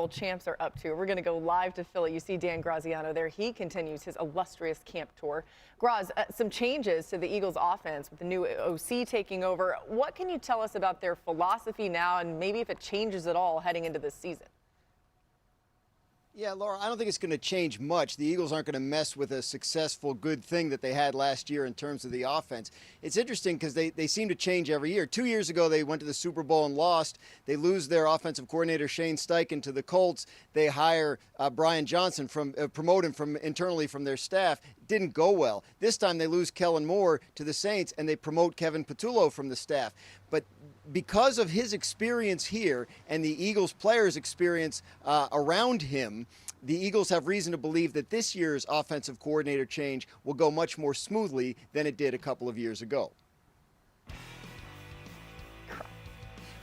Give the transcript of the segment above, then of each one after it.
Bowl champs are up to. We're going to go live to Philly. You see Dan Graziano there. He continues his illustrious camp tour. Graz, some changes to the Eagles offense with the new OC taking over. What can you tell us about their philosophy now and maybe if it changes at all heading into this season? Yeah, Laura, I don't think it's going to change much. The Eagles aren't going to mess with a successful, good thing that they had last year in terms of the offense. It's interesting because they seem to change every year. 2 years ago, they went to the Super Bowl and lost. They lose their offensive coordinator, Shane Steichen, to the Colts. They hire Brian Johnson, promote him from internally from their staff. Didn't go well. This time they lose Kellen Moore to the Saints, and they promote Kevin Patullo from the staff. But because of his experience here and the Eagles players' experience around him, the Eagles have reason to believe that this year's offensive coordinator change will go much more smoothly than it did a couple of years ago.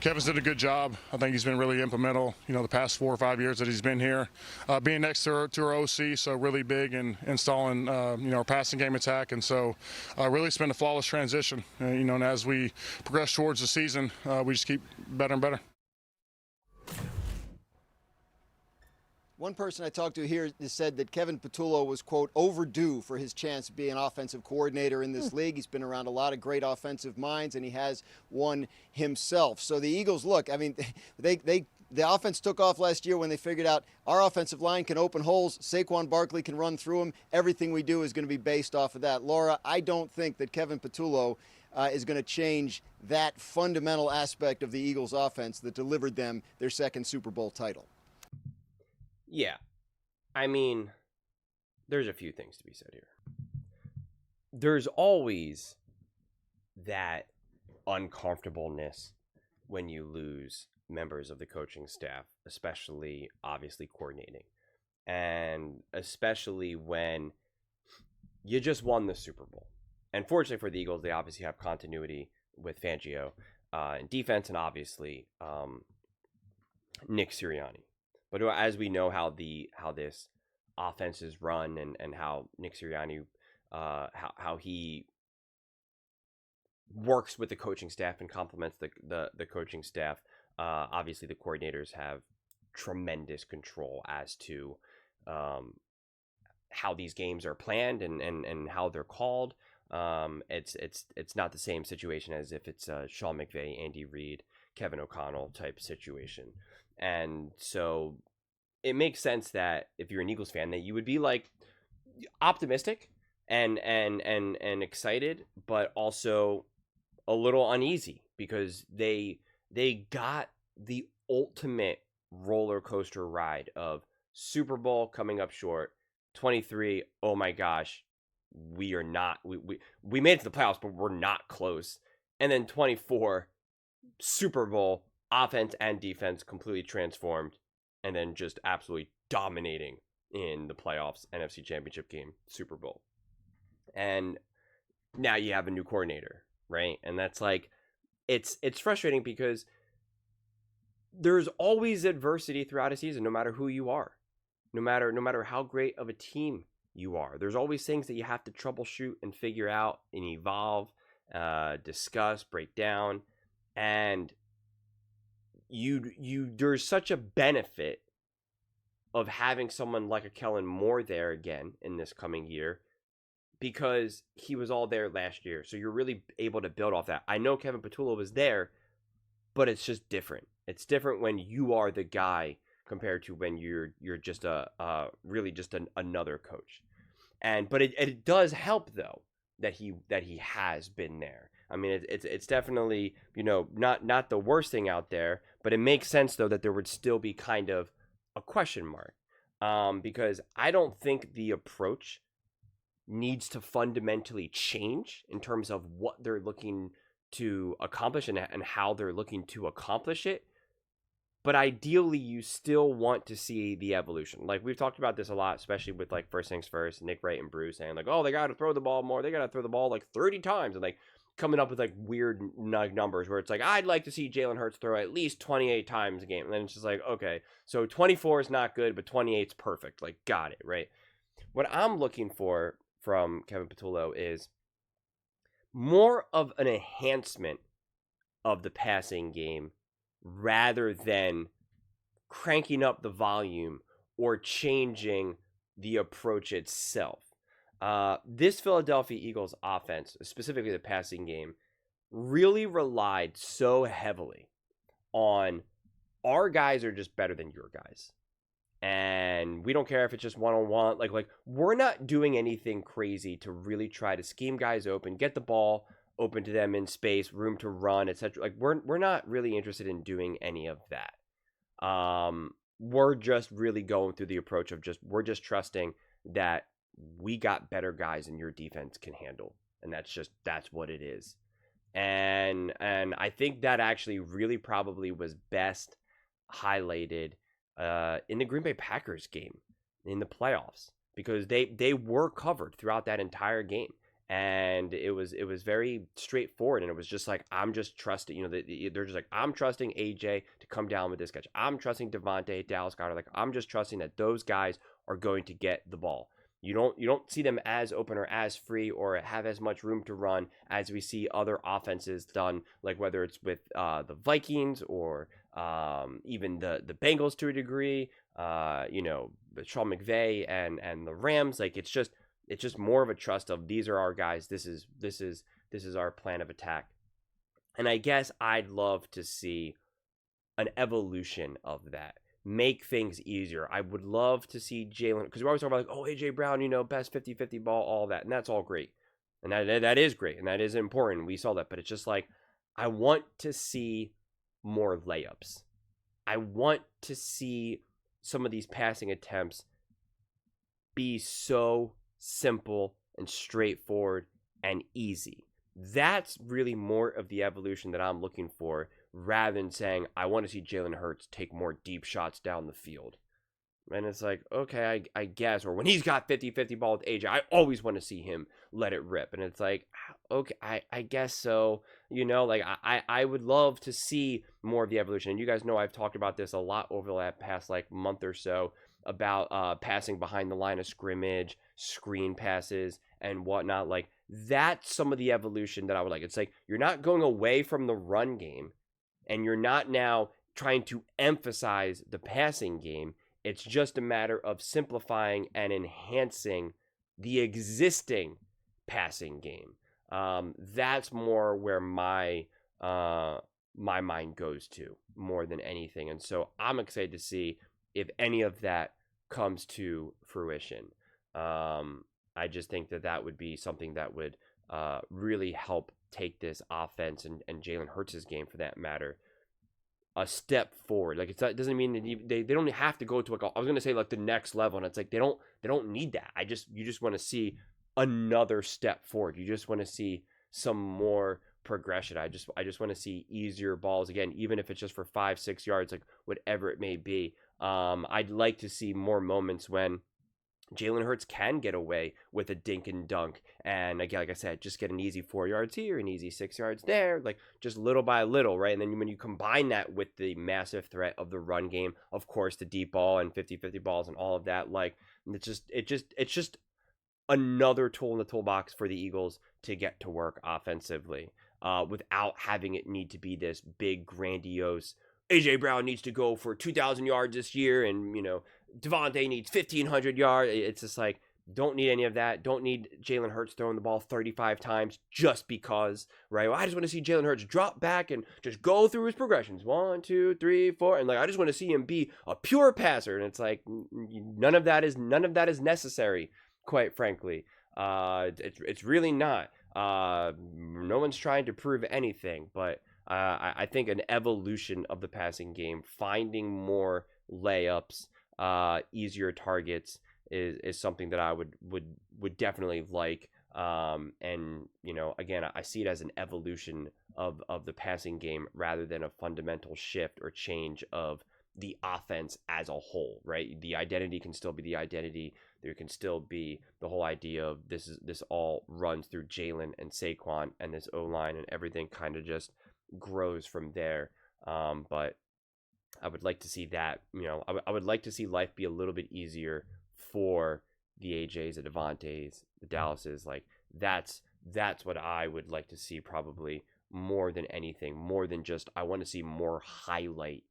Kevin's did a good job. I think he's been really implemental, the past 4 or 5 years that he's been here. Being next to our OC, so really big in installing, our passing game attack. And so really it's been a flawless transition, and as we progress towards the season, we just keep better and better. One person I talked to here said that Kevin Patullo was, quote, overdue for his chance to be an offensive coordinator in this league. He's been around a lot of great offensive minds, and he has one himself. So the Eagles, look, I mean, the offense took off last year when they figured out our offensive line can open holes, Saquon Barkley can run through them. Everything we do is going to be based off of that. Laura, I don't think that Kevin Patullo is going to change that fundamental aspect of the Eagles offense that delivered them their second Super Bowl title. Yeah, I mean, there's a few things to be said here. There's always that uncomfortableness when you lose members of the coaching staff, especially, obviously, coordinating. And especially when you just won the Super Bowl. And fortunately for the Eagles, they obviously have continuity with Fangio in defense and obviously Nick Sirianni. But as we know how this offense is run and how Nick Sirianni, how he works with the coaching staff and complements the coaching staff, obviously the coordinators have tremendous control as to how these games are planned and how they're called. It's not the same situation as if it's Sean McVay, Andy Reid, Kevin O'Connell type situation. And so it makes sense that if you're an Eagles fan, that you would be like optimistic and excited, but also a little uneasy because they got the ultimate roller coaster ride of Super Bowl coming up short, 23. Oh my gosh, we made it to the playoffs, but we're not close. And then 24, Super Bowl, offense and defense completely transformed, and then just absolutely dominating in the playoffs, NFC Championship game, Super Bowl. And now you have a new coordinator, right? And that's like, it's frustrating because there's always adversity throughout a season, no matter who you are, no matter how great of a team you are. There's always things that you have to troubleshoot and figure out and evolve, discuss, break down, and there's such a benefit of having someone like a Kellen Moore there again in this coming year because he was all there last year. So you're really able to build off that. I know Kevin Patullo was there, but it's just different. It's different when you are the guy compared to when you're just another coach. But it does help though that he has been there. I mean, it's definitely, not the worst thing out there, but it makes sense though that there would still be kind of a question mark, because I don't think the approach needs to fundamentally change in terms of what they're looking to accomplish and how they're looking to accomplish it. But ideally, you still want to see the evolution. Like, we've talked about this a lot, especially with, like, First Things First, Nick Wright and Bruce saying, like, oh, they got to throw the ball more. They got to throw the ball, like, 30 times. And, like, coming up with, like, weird numbers where it's like, I'd like to see Jalen Hurts throw at least 28 times a game. And then it's just like, okay, so 24 is not good, but 28 is perfect. Like, got it, right? What I'm looking for from Kevin Patullo is more of an enhancement of the passing game rather than cranking up the volume or changing the approach itself. This Philadelphia Eagles offense, specifically the passing game, really relied so heavily on our guys are just better than your guys. And we don't care if it's just one-on-one. Like we're not doing anything crazy to really try to scheme guys open, get the ball open to them in space, room to run, etc. Like we're not really interested in doing any of that. We're just really going through the approach of we're just trusting that we got better guys than your defense can handle. And that's what it is. And I think that actually really probably was best highlighted in the Green Bay Packers game in the playoffs, because they were covered throughout that entire game, and it was very straightforward, and it was just like, I'm just trusting, they're just like, I'm trusting AJ to come down with this catch. I'm trusting Devontae, Dallas Goedert, like I'm just trusting that those guys are going to get the ball. You don't see them as open or as free or have as much room to run as we see other offenses done, like whether it's with the Vikings or even the Bengals to a degree, Sean McVay and the Rams. Like it's just more of a trust of, these are our guys. This is our plan of attack. And I guess I'd love to see an evolution of that. Make things easier. I would love to see Jalen, because we're always talking about like, oh, AJ Brown, best 50-50 ball, all that, and that's all great, and that is great, and that is important. We saw that, but it's just like, I want to see more layups. I want to see some of these passing attempts be so simple and straightforward and easy. That's really more of the evolution that I'm looking for, rather than saying, I want to see Jalen Hurts take more deep shots down the field. And it's like, okay, I guess. Or when he's got 50-50 ball with AJ, I always want to see him let it rip. And it's like, okay, I guess so. I would love to see more of the evolution. And you guys know I've talked about this a lot over the past month or so, about passing behind the line of scrimmage, screen passes, and whatnot. Like, that's some of the evolution that I would like. It's like, you're not going away from the run game, and you're not now trying to emphasize the passing game. It's just a matter of simplifying and enhancing the existing passing game. That's more where my mind goes to, more than anything. And so I'm excited to see if any of that comes to fruition. I just think that would be something that would really help take this offense and Jalen Hurts' game, for that matter, a step forward. Like, it doesn't mean that they don't have to go to, like, I was gonna say, like, the next level, and it's like they don't need that. You just want to see another step forward. You just want to see some more progression. I just want to see easier balls again, even if it's just for 5-6 yards, like whatever it may be. I'd like to see more moments when Jalen Hurts can get away with a dink and dunk, and again, like I said, just get an easy 4 yards here, an easy 6 yards there, like just little by little, right? And then when you combine that with the massive threat of the run game, of course, the deep ball and 50-50 balls and all of that, like it's just another tool in the toolbox for the Eagles to get to work offensively, without having it need to be this big, grandiose, AJ Brown needs to go for 2,000 yards this year, and Devontae needs 1,500 yards. It's just like, don't need any of that. Don't need Jalen Hurts throwing the ball 35 times just because, right? Well, I just want to see Jalen Hurts drop back and just go through his progressions. 1, 2, 3, 4. And I just want to see him be a pure passer. And it's like, none of that is necessary, quite frankly. It's really not. No one's trying to prove anything, but I think an evolution of the passing game, finding more layups, easier targets, is something that I would definitely like. And again, I see it as an evolution of the passing game, rather than a fundamental shift or change of the offense as a whole, right? The identity can still be the identity. There can still be the whole idea of this all runs through Jalen and Saquon and this O-line, and everything kind of just grows from there. But I would like to see that, I would like to see life be a little bit easier for the AJs, the Devontaes, the Dallases. Like, that's what I would like to see, probably more than anything, more than just, I want to see more highlight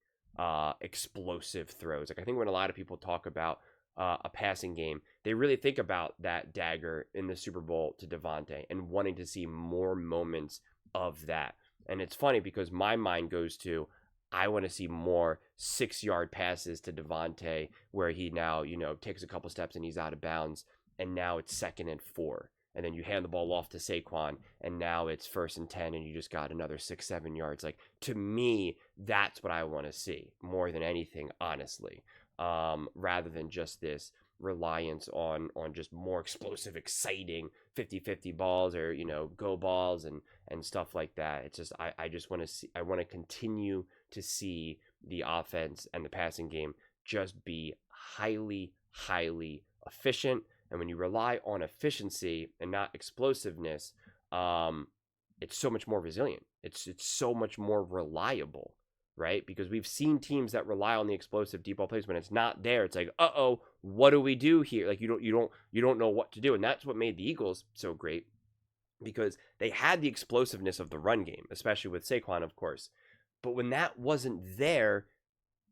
explosive throws. Like I think when a lot of people talk about a passing game, they really think about that dagger in the Super Bowl to Devontae and wanting to see more moments of that. And it's funny because my mind goes to, I want to see more 6-yard passes to Devontae where he now, takes a couple steps and he's out of bounds. And now it's 2nd and 4. And then you hand the ball off to Saquon, and now it's 1st and 10, and you just got another 6-7 yards. Like, to me, that's what I want to see more than anything, honestly, rather than just this reliance on just more explosive, exciting 50-50 balls or, go balls and stuff like that. It's just, I just want to see, I want to continue to see the offense and the passing game just be highly, highly efficient. And when you rely on efficiency and not explosiveness, it's so much more resilient. It's so much more reliable, right? Because we've seen teams that rely on the explosive deep ball plays. When it's not there, it's like, uh-oh, what do we do here? Like you don't know what to do. And that's what made the Eagles so great, because they had the explosiveness of the run game, especially with Saquon, of course. But when that wasn't there,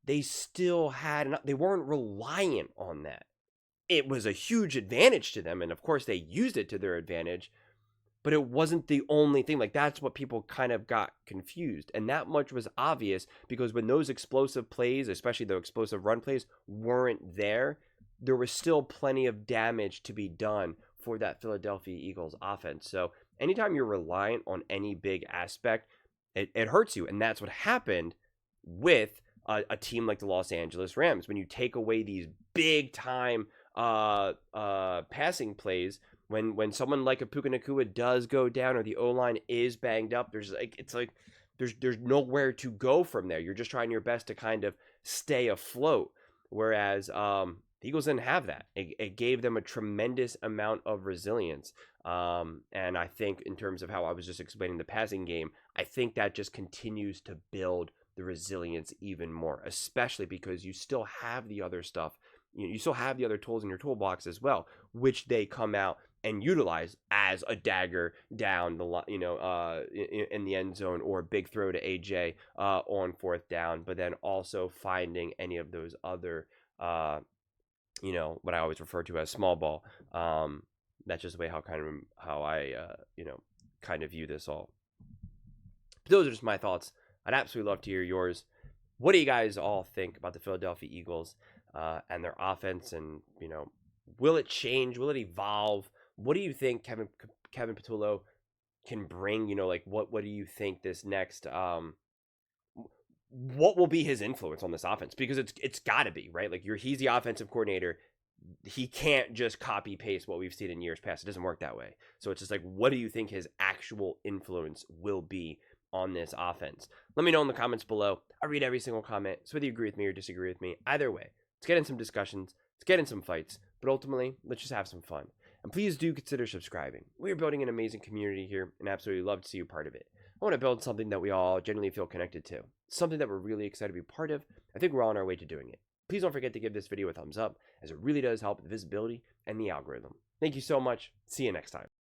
they still they weren't reliant on that. It was a huge advantage to them, and of course they used it to their advantage, but it wasn't the only thing. Like, that's what people kind of got confused, and that much was obvious because when those explosive plays, especially the explosive run plays, weren't there, there was still plenty of damage to be done for that Philadelphia Eagles offense. So anytime you're reliant on any big aspect, it hurts you, and that's what happened with a team like the Los Angeles Rams. When you take away these big time passing plays, when someone like a Puka Nacua does go down or the O-line is banged up, there's nowhere to go from there. You're just trying your best to kind of stay afloat. Whereas the Eagles didn't have that. It gave them a tremendous amount of resilience. And I think in terms of how I was just explaining the passing game, I think that just continues to build the resilience even more, especially because you still have the other stuff. You still have the other tools in your toolbox as well, which they come out and utilize as a dagger down the in the end zone, or a big throw to AJ on 4th down, but then also finding any of those other what I always refer to as small ball. That's just the way how I kind of view this all. But those are just my thoughts. I'd absolutely love to hear yours. What do you guys all think about the Philadelphia Eagles and their offense? And, will it change? Will it evolve? What do you think Kevin Patullo can bring? What do you think this next what will be his influence on this offense? Because it's got to be, right? Like, he's the offensive coordinator. He can't just copy paste what we've seen in years past. It doesn't work that way. So it's just like, what do you think his actual influence will be on this offense? Let me know in the comments below. I read every single comment, so whether you agree with me or disagree with me, either way, let's get in some discussions, let's get in some fights, but ultimately, let's just have some fun. And please do consider subscribing. We are building an amazing community here, and absolutely love to see you part of it. I want to build something that we all genuinely feel connected to, something that we're really excited to be part of. I think we're all on our way to doing it. Please don't forget to give this video a thumbs up, as it really does help the visibility and the algorithm. Thank you so much. See you next time.